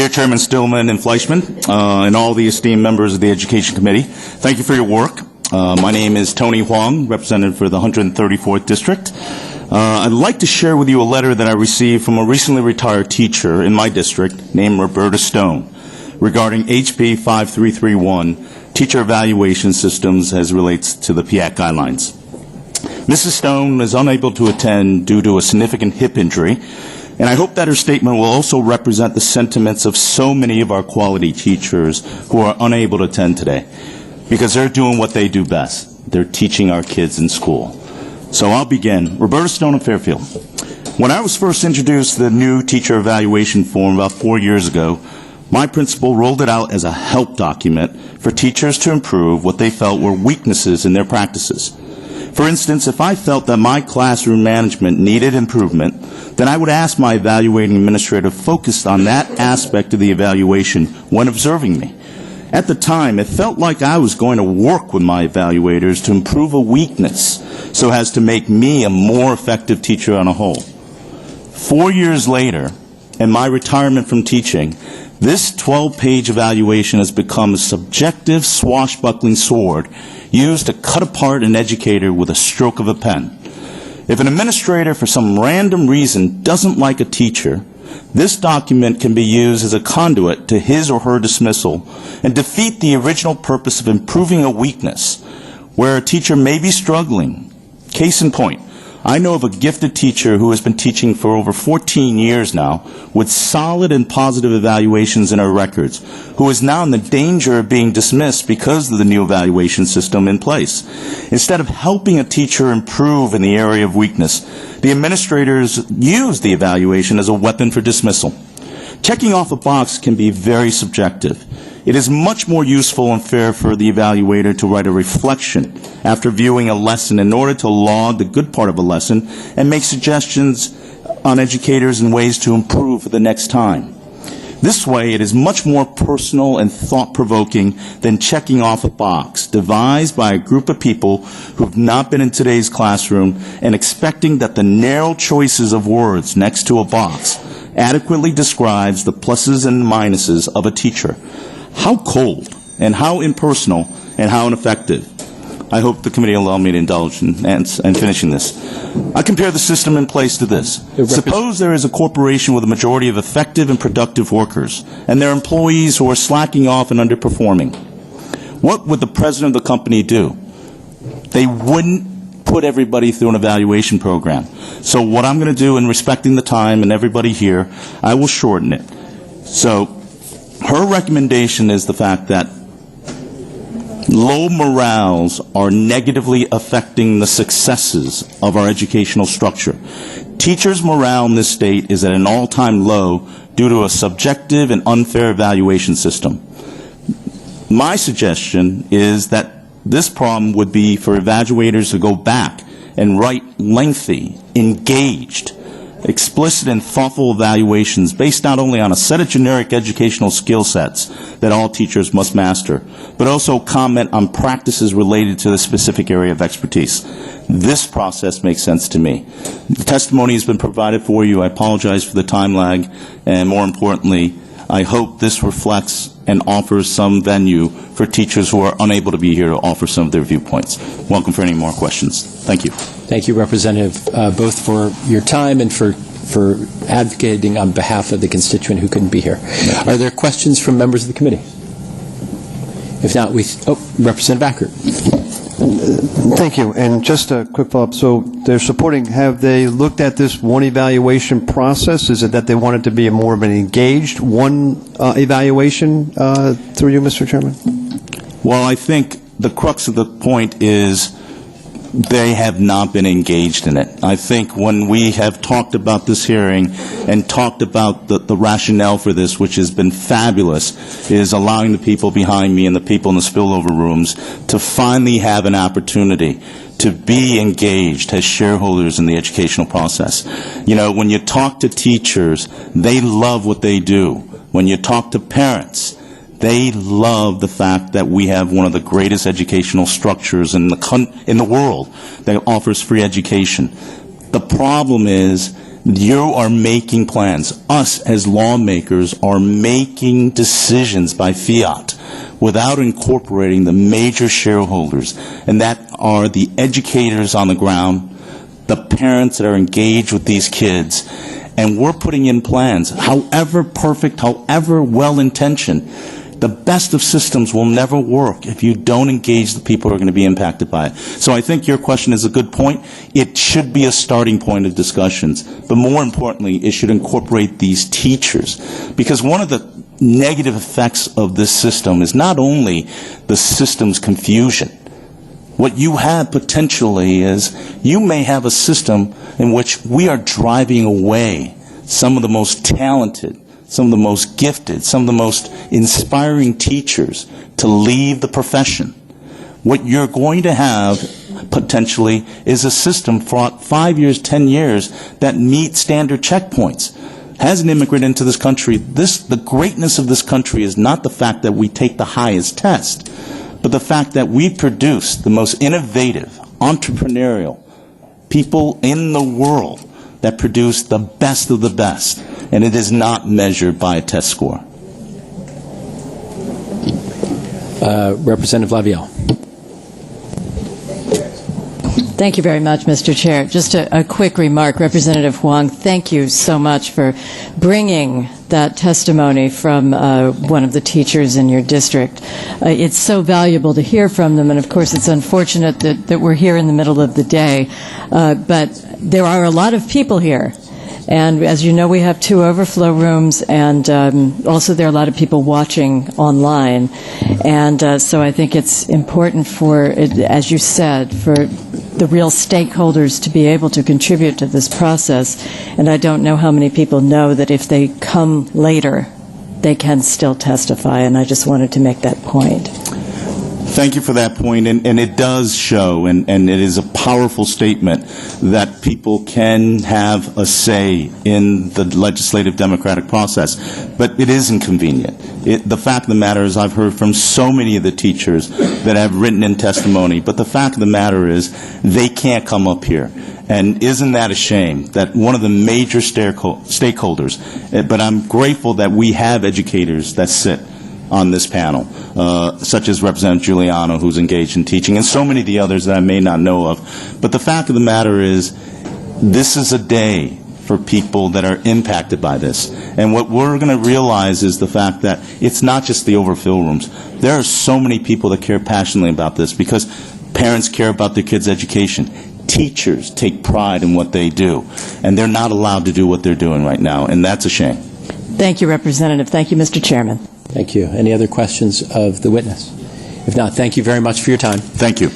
Dear Chairman Stillman and Fleischman, and all the esteemed members of the Education Committee, thank you for your work. My name is Tony Hwang, representative for the 134th District. I'd like to share with you a letter that I received from a recently retired teacher in my district named Roberta Stone regarding HB 5331, Teacher Evaluation Systems as relates to the PIAC guidelines. Mrs. Stone is unable to attend due to a significant hip injury, and I hope that her statement will also represent the sentiments of so many of our quality teachers who are unable to attend today, because they're doing what they do best. They're teaching our kids in school. So I'll begin. Roberta Stone of Fairfield. When I was first introduced to the new teacher evaluation form about 4 years ago, my principal rolled it out as a help document for teachers to improve what they felt were weaknesses in their practices. For instance, if I felt that my classroom management needed improvement, then I would ask my evaluating administrator focused on that aspect of the evaluation when observing me. At the time, it felt like I was going to work with my evaluators to improve a weakness so as to make me a more effective teacher on a whole. 4 years later, in my retirement from teaching, this 12-page evaluation has become a subjective swashbuckling sword used to cut apart an educator with a stroke of a pen. If an administrator, for some random reason, doesn't like a teacher, this document can be used as a conduit to his or her dismissal and defeat the original purpose of improving a weakness where a teacher may be struggling. Case in point, I know of a gifted teacher who has been teaching for over 14 years now with solid and positive evaluations in her records, who is now in the danger of being dismissed because of the new evaluation system in place. Instead of helping a teacher improve in the area of weakness, the administrators use the evaluation as a weapon for dismissal. Checking off a box can be very subjective. It is much more useful and fair for the evaluator to write a reflection after viewing a lesson in order to laud the good part of a lesson and make suggestions on educators and ways to improve for the next time. This way, it is much more personal and thought-provoking than checking off a box devised by a group of people who have not been in today's classroom and expecting that the narrow choices of words next to a box adequately describes the pluses and minuses of a teacher. How cold and how impersonal and how ineffective. I hope the committee will allow me to indulge in finishing this. I compare the system in place to this. Suppose there is a corporation with a majority of effective and productive workers, and their employees who are slacking off and underperforming. What would the president of the company do? They wouldn't put everybody through an evaluation program. So what I'm going to do, in respecting the time and everybody here, I will shorten it. So her recommendation is the fact that low morales are negatively affecting the successes of our educational structure. Teachers' morale in this state is at an all-time low due to a subjective and unfair evaluation system. My suggestion is that this problem would be for evaluators to go back and write lengthy, engaged, explicit and thoughtful evaluations based not only on a set of generic educational skill sets that all teachers must master, but also comment on practices related to the specific area of expertise. This process makes sense to me. The testimony has been provided for you. I apologize for the time lag, and more importantly, I hope this reflects and offers some venue for teachers who are unable to be here to offer some of their viewpoints. Welcome for any more questions. Thank you. Thank you, Representative, both for your time and for advocating on behalf of the constituent who couldn't be here. Are there questions from members of the committee? If not, Representative Ackert. Thank you. And just a quick follow-up. So they're supporting, have they looked at this one evaluation process? Is it that they want it to be more of an engaged one evaluation through you, Mr. Chairman? Well, I think the crux of the point is they have not been engaged in it. I think when we have talked about this hearing and talked about the rationale for this, which has been fabulous, is allowing the people behind me and the people in the spillover rooms to finally have an opportunity to be engaged as shareholders in the educational process. You know, when you talk to teachers, they love what they do. When you talk to parents, they love the fact that we have one of the greatest educational structures in the world that offers free education. The problem is You are making plans. Us as lawmakers are making decisions by fiat without incorporating the major shareholders, and that are the educators on the ground, the parents that are engaged with these kids. And we're putting in plans, however perfect, however well-intentioned. The best of systems will never work if you don't engage the people who are going to be impacted by it. So I think your question is a good point. It should be a starting point of discussions. But more importantly, it should incorporate these teachers. Because one of the negative effects of this system is not only the system's confusion. What you have potentially is you may have a system in which we are driving away some of the most talented, some of the most gifted, some of the most inspiring teachers to leave the profession. What you're going to have potentially is a system for 5 years, 10 years that meets standard checkpoints. As an immigrant into this country, the greatness of this country is not the fact that we take the highest test, but the fact that we produce the most innovative, entrepreneurial people in the world that produce the best of the best, and it is not measured by a test score. Representative Lavielle. Thank you very much, Mr. Chair. Just a quick remark. Representative Hwang, thank you so much for bringing that testimony from one of the teachers in your district. It's so valuable to hear from them, and of course it's unfortunate that we're here in the middle of the day, but there are a lot of people here. And as you know, we have 2 overflow rooms, and also there are a lot of people watching online. And so I think it's important for, as you said, for the real stakeholders to be able to contribute to this process. And I don't know how many people know that if they come later, they can still testify. And I just wanted to make that point. Thank you for that point, and it does show, and it is a powerful statement, that people can have a say in the legislative democratic process. But it is inconvenient. The fact of the matter is I've heard from so many of the teachers that have written in testimony, but the fact of the matter is they can't come up here. And isn't that a shame that one of the major stakeholders, but I'm grateful that we have educators that sit on this panel, such as Representative Giuliano, who's engaged in teaching, and so many of the others that I may not know of. But the fact of the matter is, this is a day for people that are impacted by this. And what we're going to realize is the fact that it's not just the overfill rooms. There are so many people that care passionately about this because parents care about their kids' education. Teachers take pride in what they do, and they're not allowed to do what they're doing right now, and that's a shame. Thank you, Representative. Thank you, Mr. Chairman. Thank you. Any other questions of the witness? If not, thank you very much for your time. Thank you.